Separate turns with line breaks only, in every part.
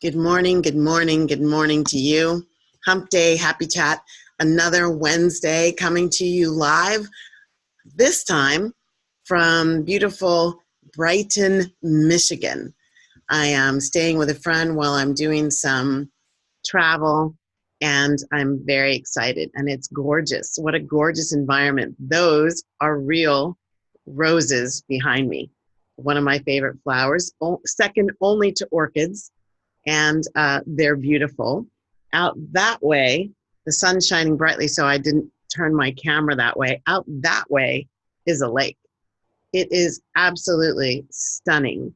Good morning, good morning, good morning to you. Hump Day Happy Chat, another Wednesday coming to you live, this time from beautiful Brighton, Michigan. I am staying with a friend while I'm doing some travel, and I'm very excited, and it's gorgeous. What a gorgeous environment. Those are real roses behind me. One of my favorite flowers, second only to orchids, and they're beautiful. Out that way, the sun's shining brightly, so I didn't turn my camera that way. Out that way is a lake. It is absolutely stunning,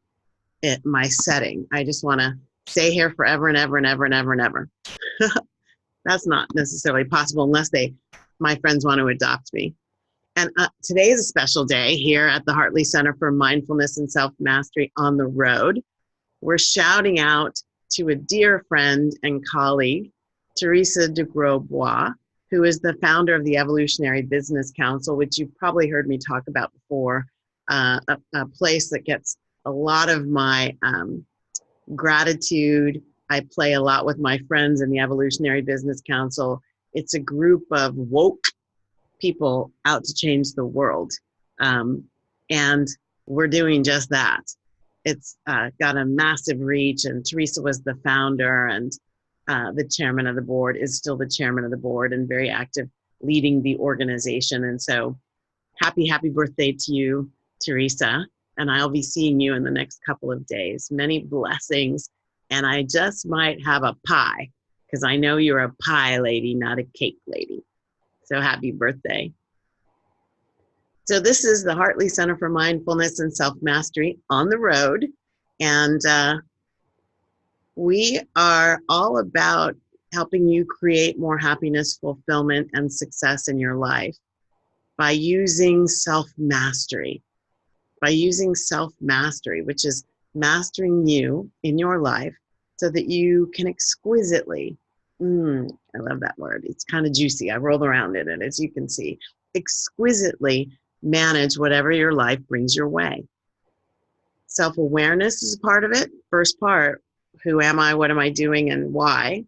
my setting. I just want to stay here forever and ever and ever and ever and ever. That's not necessarily possible unless my friends want to adopt me. And today is a special day here at the Hartley Center for Mindfulness and Self-Mastery on the road. We're shouting out to a dear friend and colleague, Teresa de Grosbois, who is the founder of the Evolutionary Business Council, which you've probably heard me talk about before, a place that gets a lot of my gratitude. I play a lot with my friends in the Evolutionary Business Council. It's a group of woke people out to change the world. And we're doing just that. It's got a massive reach, and Teresa was the founder and the chairman of the board, is still the chairman of the board and very active leading the organization. And so happy birthday to you, Teresa. And I'll be seeing you in the next couple of days. Many blessings. And I just might have a pie, because I know you're a pie lady, not a cake lady. So happy birthday. So this is the Hartley Center for Mindfulness and Self-Mastery on the road. And we are all about helping you create more happiness, fulfillment, and success in your life by using self-mastery. By using self-mastery, which is mastering you in your life so that you can exquisitely, I love that word. It's kind of juicy. I rolled around in it, as you can see. Exquisitely manage whatever your life brings your way. Self-awareness is a part of it. First part, who am I, what am I doing, and why?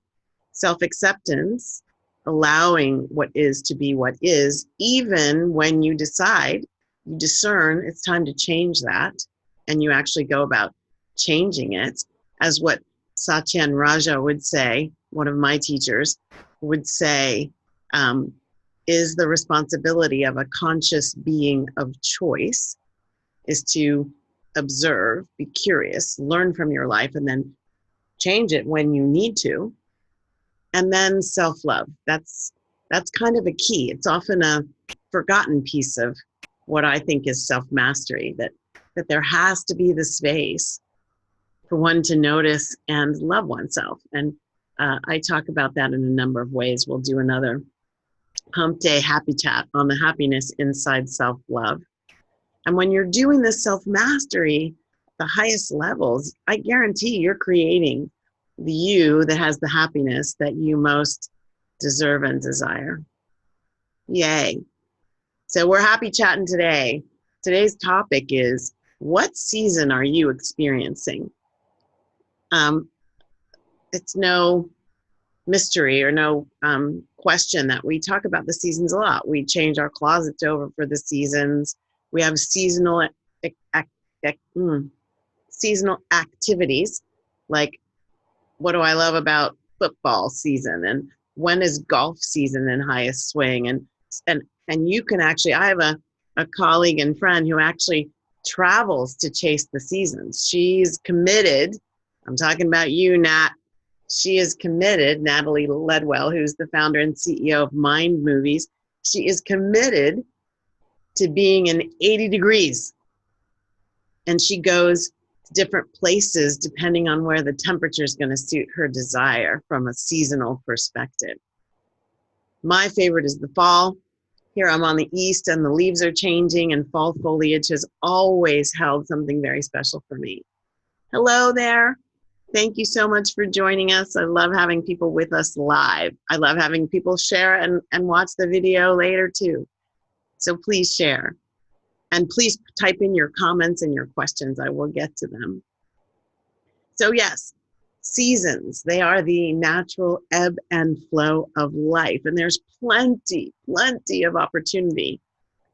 Self-acceptance, allowing what is to be what is, even when you decide, you discern it's time to change that, and you actually go about changing it, as what Satyen Raja would say, one of my teachers would say, is the responsibility of a conscious being of choice is to observe, be curious, learn from your life, and then change it when you need to. And then self-love. That's kind of a key. It's often a forgotten piece of what I think is self-mastery, that there has to be the space for one to notice and love oneself. And I talk about that in a number of ways. We'll do another Hump Day Happy Chat on the happiness inside self-love. And when you're doing this self-mastery, the highest levels, I guarantee you're creating the you that has the happiness that you most deserve and desire. Yay. So we're happy chatting today. Today's topic is, what season are you experiencing? It's no mystery or no question that we talk about the seasons a lot. We change our closets over for the seasons. We have seasonal activities, like, what do I love about football season, and when is golf season in highest swing, and you can actually, I have a colleague and friend who actually travels to chase the seasons. She's committed. I'm talking about you, Nat. She is committed, Natalie Ledwell, who's the founder and CEO of Mind Movies. She is committed to being in 80 degrees. And she goes to different places depending on where the temperature is going to suit her desire from a seasonal perspective. My favorite is the fall. Here I'm on the east and the leaves are changing, and fall foliage has always held something very special for me. Hello there. Thank you so much for joining us. I love having people with us live. I love having people share and watch the video later too. So please share. And please type in your comments and your questions. I will get to them. So yes, Seasons, they are the natural ebb and flow of life. And there's plenty of opportunity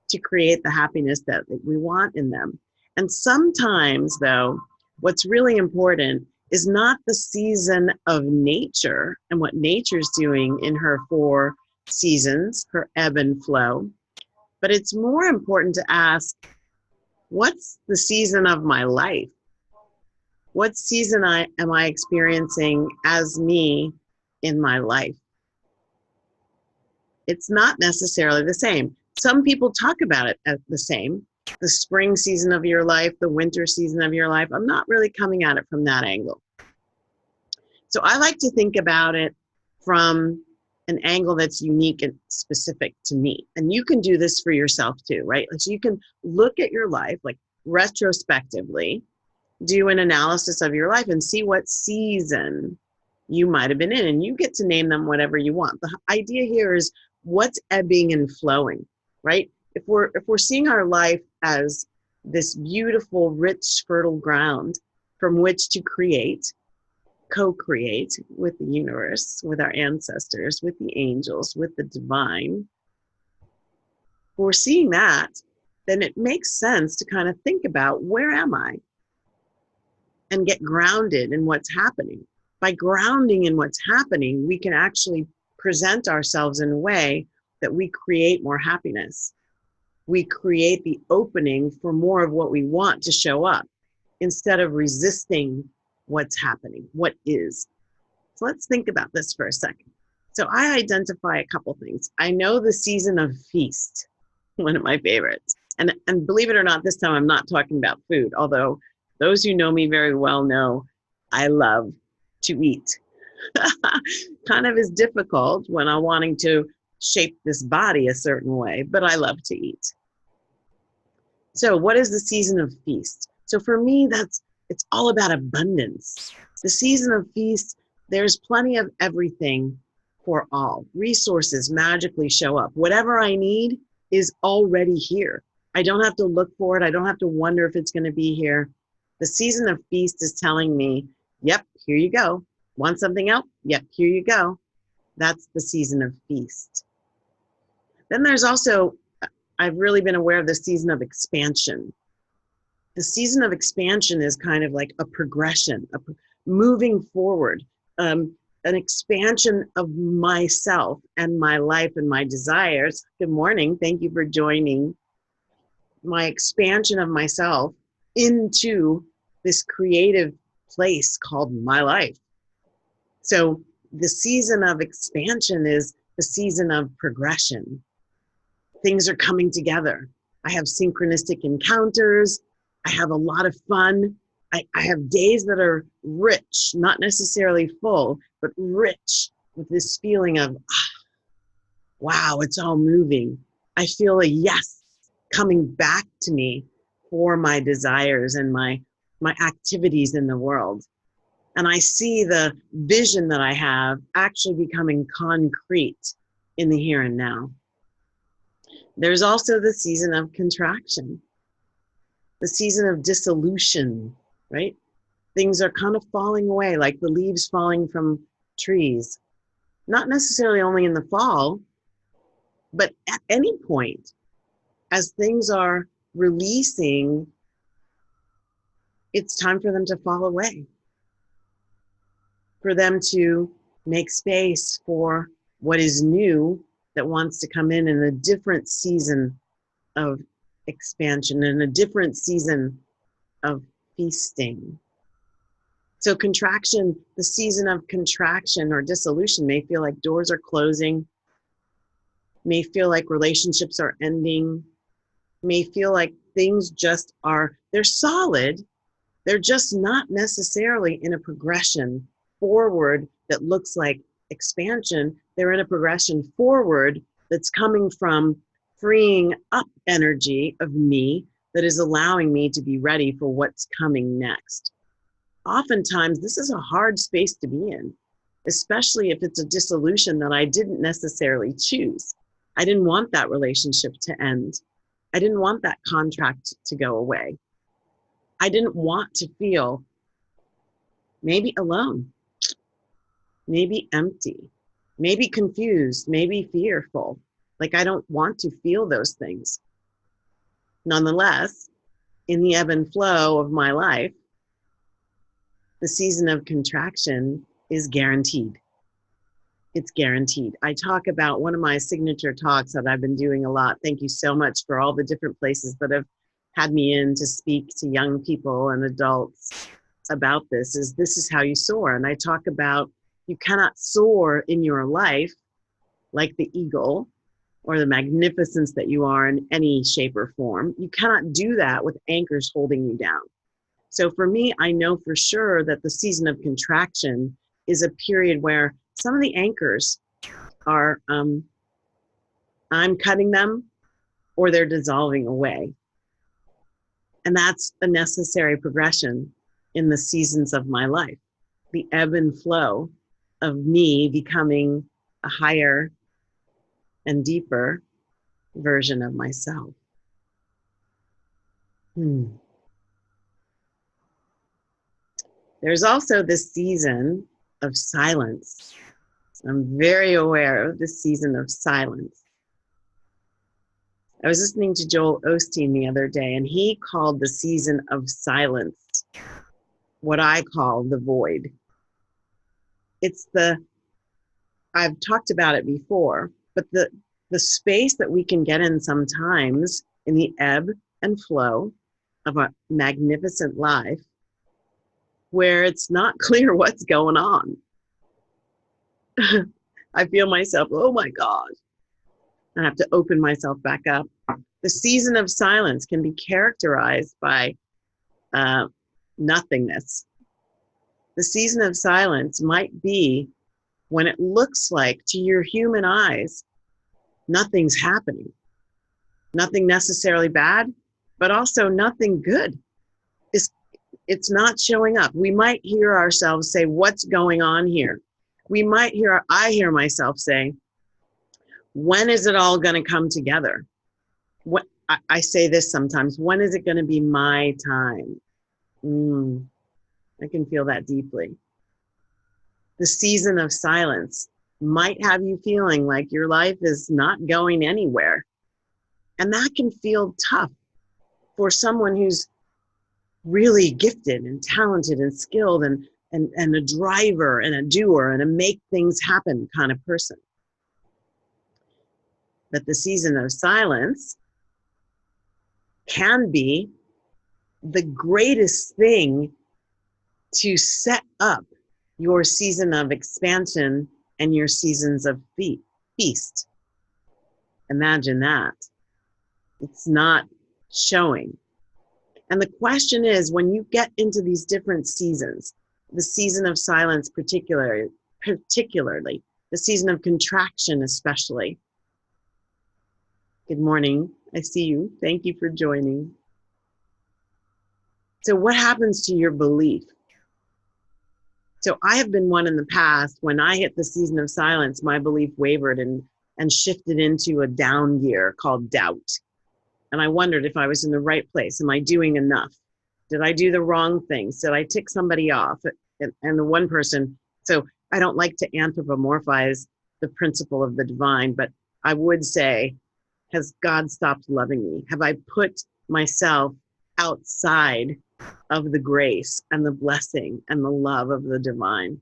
to create the happiness that we want in them. And sometimes, though, what's really important is not the season of nature and what nature's doing in her 4 seasons, her ebb and flow, but it's more important to ask, what's the season of my life? What season am I experiencing as me in my life? It's not necessarily the same. Some people talk about it as the same. The spring season of your life, the winter season of your life. I'm not really coming at it from that angle. So I like to think about it from an angle that's unique and specific to me. And you can do this for yourself too, right? So you can look at your life, like retrospectively, do an analysis of your life and see what season you might have been in. And you get to name them whatever you want. The idea here is what's ebbing and flowing, right? If we're seeing our life as this beautiful, rich, fertile ground from which to create, co-create with the universe, with our ancestors, with the angels, with the divine, if we're seeing that, then it makes sense to kind of think about, where am I? And get grounded in what's happening. By grounding in what's happening, we can actually present ourselves in a way that we create more happiness. We create the opening for more of what we want to show up instead of resisting what's happening, what is. So let's think about this for a second. So I identify a couple things. I know the season of feast, one of my favorites. And believe it or not, this time I'm not talking about food, although those who know me very well know I love to eat. Kind of is difficult when I'm wanting to shape this body a certain way, but I love to eat. So what is the season of feast? So for me, it's all about abundance. The season of feast, there's plenty of everything for all. Resources magically show up. Whatever I need is already here. I don't have to look for it. I don't have to wonder if it's going to be here. The season of feast is telling me, yep, here you go. Want something else? Yep, here you go. That's the season of feast. Then there's also, I've really been aware of the season of expansion. The season of expansion is kind of like a progression, moving forward, an expansion of myself and my life and my desires. Good morning. Thank you for joining. My expansion of myself into this creative place called my life. So the season of expansion is the season of progression. Things are coming together. I have synchronistic encounters. I have a lot of fun. I have days that are rich, not necessarily full, but rich with this feeling of, wow, it's all moving. I feel a yes coming back to me for my desires and my activities in the world. And I see the vision that I have actually becoming concrete in the here and now. There's also the season of contraction, the season of dissolution, right? Things are kind of falling away, like the leaves falling from trees. Not necessarily only in the fall, but at any point, as things are releasing, it's time for them to fall away, for them to make space for what is new that wants to come in a different season of expansion and a different season of feasting. So contraction, the season of contraction or dissolution may feel like doors are closing, may feel like relationships are ending, may feel like things just are, they're solid, they're just not necessarily in a progression forward that looks like expansion. They're in a progression forward that's coming from freeing up energy of me that is allowing me to be ready for what's coming next. Oftentimes, this is a hard space to be in, especially if it's a dissolution that I didn't necessarily choose. I didn't want that relationship to end. I didn't want that contract to go away. I didn't want to feel maybe alone. maybe empty, maybe confused, maybe fearful. Like I don't want to feel those things. Nonetheless, in the ebb and flow of my life, the season of contraction is guaranteed. It's guaranteed. I talk about one of my signature talks that I've been doing a lot. Thank you so much for all the different places that have had me in to speak to young people and adults about this is how you soar. And I talk about you cannot soar in your life like the eagle or the magnificence that you are in any shape or form. You cannot do that with anchors holding you down. So for me, I know for sure that the season of contraction is a period where some of the anchors are, I'm cutting them or they're dissolving away. And that's a necessary progression in the seasons of my life, the ebb and flow of me becoming a higher and deeper version of myself. There's also this season of silence. I'm very aware of this season of silence. I was listening to Joel Osteen the other day, and he called the season of silence what I call the void. I've talked about it before, but the space that we can get in sometimes in the ebb and flow of a magnificent life where it's not clear what's going on. I feel myself, oh my God. I have to open myself back up. The season of silence can be characterized by nothingness. The season of silence might be when it looks like to your human eyes, nothing's happening. Nothing necessarily bad, but also nothing good. It's not showing up. We might hear ourselves say, what's going on here? I hear myself say, when is it all going to come together? I say this sometimes, when is it going to be my time? I can feel that deeply. The season of silence might have you feeling like your life is not going anywhere. And that can feel tough for someone who's really gifted and talented and skilled and a driver and a doer and a make things happen kind of person. But the season of silence can be the greatest thing to set up your season of expansion and your seasons of feast. Imagine that. It's not showing. And the question is, when you get into these different seasons, the season of silence particularly, the season of contraction especially. Good morning. I see you. Thank you for joining. So what happens to your belief? So I have been one in the past, when I hit the season of silence, my belief wavered and shifted into a down gear called doubt. And I wondered if I was in the right place. Am I doing enough? Did I do the wrong things? Did I tick somebody off? And the one person, so I don't like to anthropomorphize the principle of the divine, but I would say, has God stopped loving me? Have I put myself outside of the grace and the blessing and the love of the divine?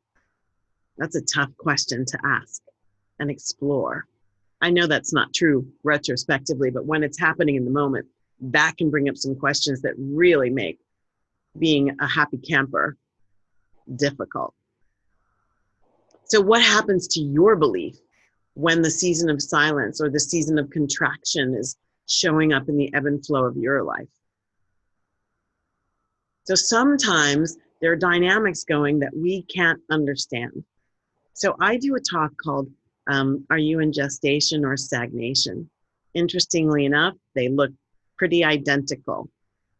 That's a tough question to ask and explore. I know that's not true retrospectively, but when it's happening in the moment, that can bring up some questions that really make being a happy camper difficult. So what happens to your belief when the season of silence or the season of contraction is showing up in the ebb and flow of your life? So sometimes there are dynamics going that we can't understand. So I do a talk called, Are You in Gestation or Stagnation? Interestingly enough, they look pretty identical.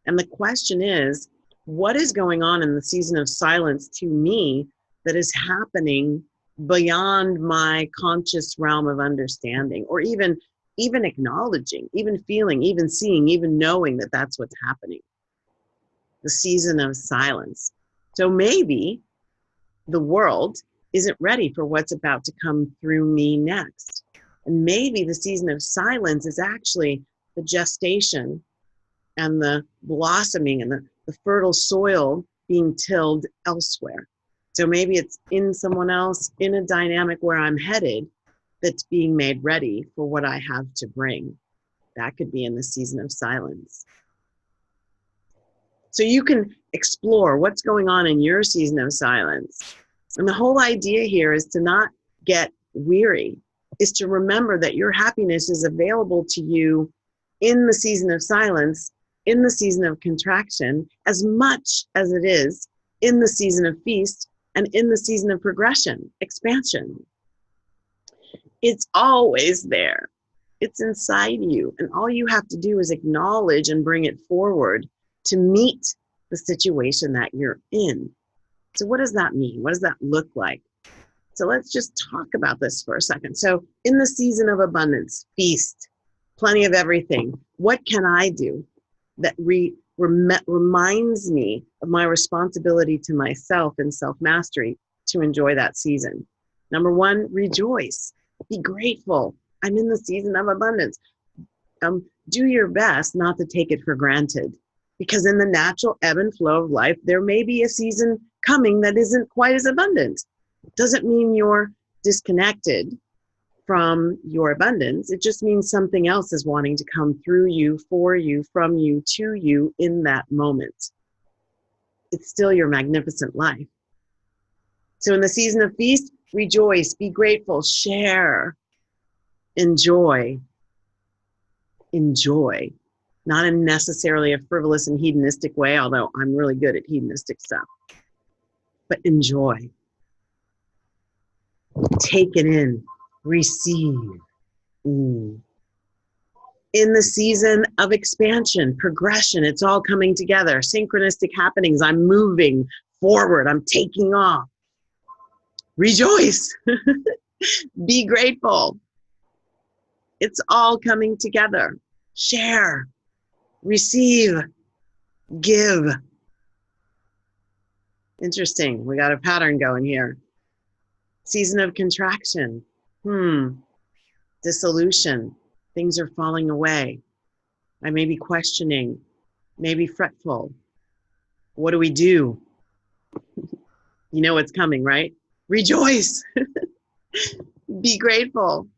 And the question is, what is going on in the season of silence to me that is happening beyond my conscious realm of understanding, or even acknowledging, even feeling, even seeing, even knowing that that's what's happening? The season of silence. So maybe the world isn't ready for what's about to come through me next. And maybe the season of silence is actually the gestation and the blossoming and the fertile soil being tilled elsewhere. So maybe it's in someone else, in a dynamic where I'm headed, that's being made ready for what I have to bring. That could be in the season of silence. So you can explore what's going on in your season of silence. And the whole idea here is to not get weary, is to remember that your happiness is available to you in the season of silence, in the season of contraction, as much as it is in the season of feast and in the season of progression, expansion. It's always there. It's inside you. And all you have to do is acknowledge and bring it forward to meet the situation that you're in. So what does that mean? What does that look like? So let's just talk about this for a second. So in the season of abundance, feast, plenty of everything, what can I do that reminds me of my responsibility to myself and self-mastery to enjoy that season? Number one, rejoice. Be grateful. I'm in the season of abundance. Do your best not to take it for granted, because in the natural ebb and flow of life, there may be a season coming that isn't quite as abundant. Doesn't mean you're disconnected from your abundance. It just means something else is wanting to come through you, for you, from you, to you in that moment. It's still your magnificent life. So in the season of feast, rejoice, be grateful, share, enjoy. Enjoy. Not in necessarily a frivolous and hedonistic way, although I'm really good at hedonistic stuff. But enjoy. Take it in. Receive. In the season of expansion, progression, it's all coming together. Synchronistic happenings. I'm moving forward. I'm taking off. Rejoice. Be grateful. It's all coming together. Share. Receive. Give. Interesting. We got a pattern going here. Season of contraction. Dissolution. Things are falling away. I may be questioning, maybe fretful. What do we do? You know what's coming, right? Rejoice. Be grateful.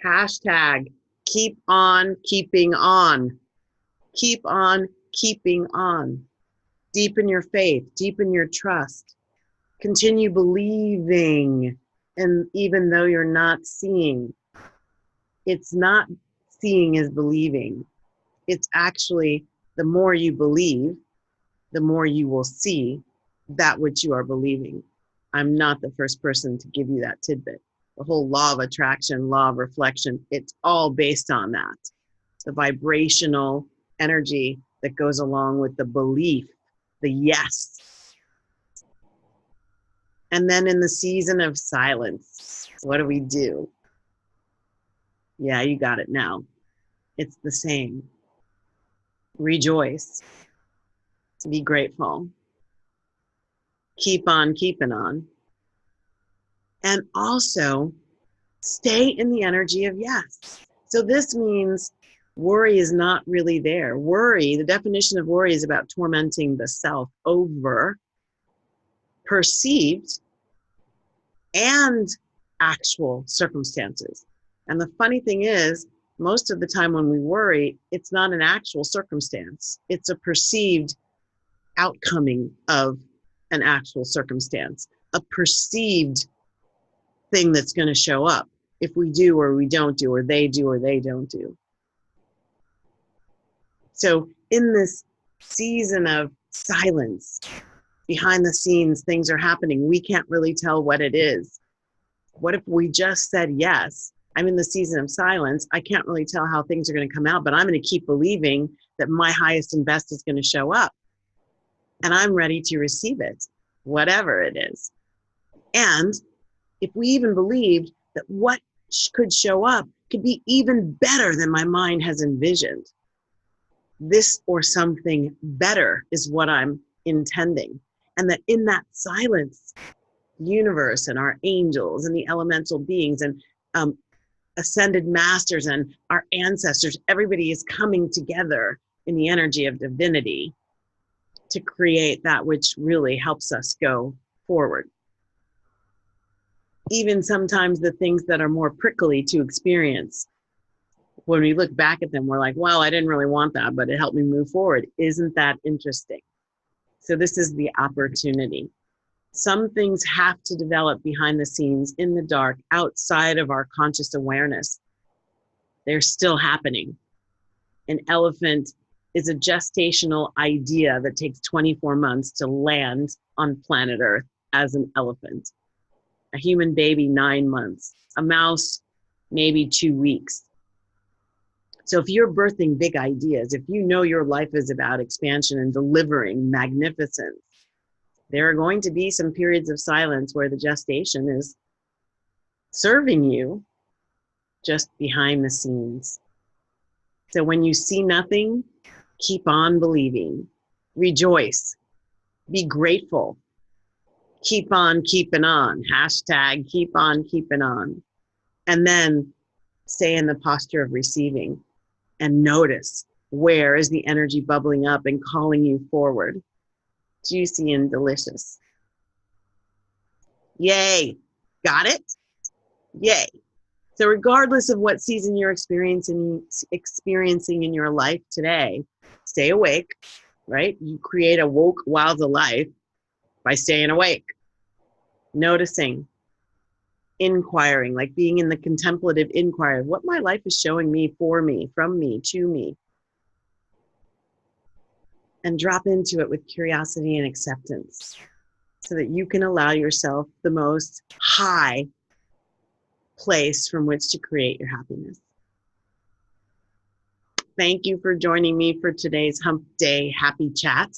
Hashtag keep on keeping on. Keep on keeping on. Deepen your faith, deepen your trust. Continue believing, and even though you're not seeing, it's not seeing is believing. It's actually the more you believe, the more you will see that which you are believing. I'm not the first person to give you that tidbit. The whole law of attraction, law of reflection, it's all based on that. The vibrational energy that goes along with the belief, the yes. And then in the season of silence, what do we do? Yeah, you got it now. It's the same. Rejoice. Be grateful. Keep on keeping on. And also stay in the energy of yes. So this means worry is not really there. Worry, the definition of worry is about tormenting the self over perceived and actual circumstances. And the funny thing is, most of the time when we worry, it's not an actual circumstance. It's a perceived outcoming of an actual circumstance, a perceived thing that's going to show up if we do or we don't do, or they do or they don't do. So in this season of silence, behind the scenes, things are happening. We can't really tell what it is. What if we just said yes? I'm in the season of silence. I can't really tell how things are going to come out, but I'm going to keep believing that my highest and best is going to show up. And I'm ready to receive it, whatever it is. And if we even believed that what could show up could be even better than my mind has envisioned, this or something better is what I'm intending. And that in that silence, universe and our angels and the elemental beings and ascended masters and our ancestors. Everybody is coming together in the energy of divinity to create that which really helps us go forward. Even sometimes the things that are more prickly to experience, when we look back at them, we're like, well, I didn't really want that, but it helped me move forward. Isn't that interesting? So this is the opportunity. Some things have to develop behind the scenes, in the dark, outside of our conscious awareness. They're still happening. An elephant is a gestational idea that takes 24 months to land on planet Earth as an elephant. A human baby, 9 months. A mouse, maybe 2 weeks. So if you're birthing big ideas, if you know your life is about expansion and delivering magnificence, there are going to be some periods of silence where the gestation is serving you just behind the scenes. So when you see nothing, keep on believing. Rejoice. Be grateful. Keep on keeping on. Hashtag keep on keeping on. And then stay in the posture of receiving and notice where is the energy bubbling up and calling you forward. Juicy and delicious. Yay. Got it? Yay. So regardless of what season you're experiencing in your life today, stay awake, right? You create a woke wilds of life by staying awake, noticing, inquiring, like being in the contemplative inquiry of what my life is showing me, for me, from me, to me. And drop into it with curiosity and acceptance so that you can allow yourself the most high place from which to create your happiness. Thank you for joining me for today's Hump Day Happy Chat.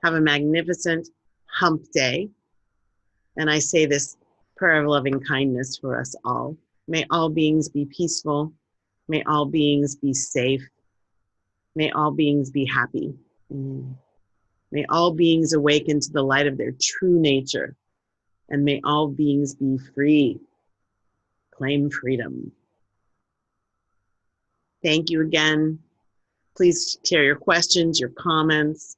Have a magnificent hump day. And I say this prayer of loving kindness for us all. May all beings be peaceful. May all beings be safe. May all beings be happy. May all beings awaken to the light of their true nature. And may all beings be free. Claim freedom. Thank you again. Please share your questions, your comments.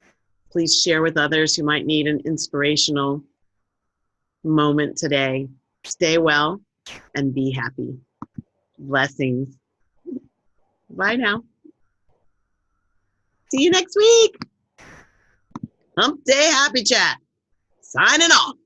Please share with others who might need an inspirational moment today. Stay well and be happy. Blessings. Bye now. See you next week. Hump Day Happy Chat. Signing off.